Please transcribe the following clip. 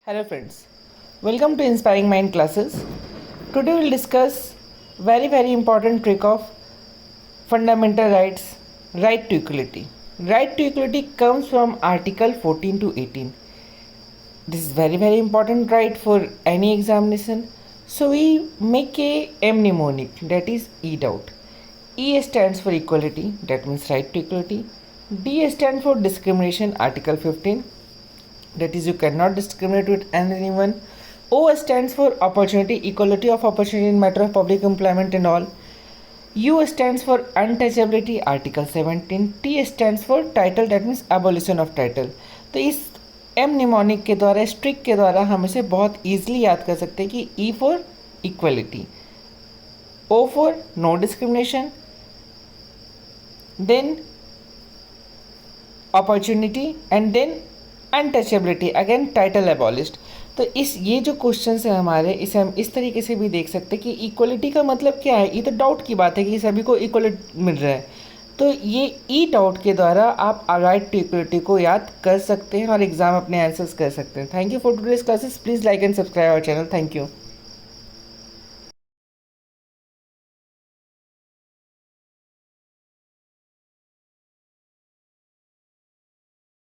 Hello friends, welcome to Inspiring Mind classes. Today we'll discuss very important trick of fundamental rights, right to equality. Right to equality comes from Article 14 to 18. This is very important right for any examination. So we make a M mnemonic, that is E doubt. E stands for equality, that means right to equality. D stands for discrimination, Article 15, that is you cannot discriminate with anyone. O stands for opportunity, equality of opportunity in matter of public employment and all. U stands for untouchability, Article 17. T stands for title, that means abolition of title. तो इस M mnemonic के द्वारा, इस trick के द्वारा हम इसे बहुत ईजिली याद कर सकते हैं कि E for equality, O for no discrimination, then opportunity and then untouchability, again title abolished. तो इस ये जो क्वेश्चन है हमारे, इसे हम इस तरीके से भी देख सकते हैं कि इक्वलिटी का मतलब क्या है. ये तो डाउट की बात है कि सभी को इक्वलिटी मिल रहा है. तो ये ई डाउट के द्वारा आप राइट टू इक्वलिटी को याद कर सकते हैं और एग्जाम अपने आंसर्स कर सकते हैं. Thank you for today's classes. Please like and subscribe our channel. Thank you.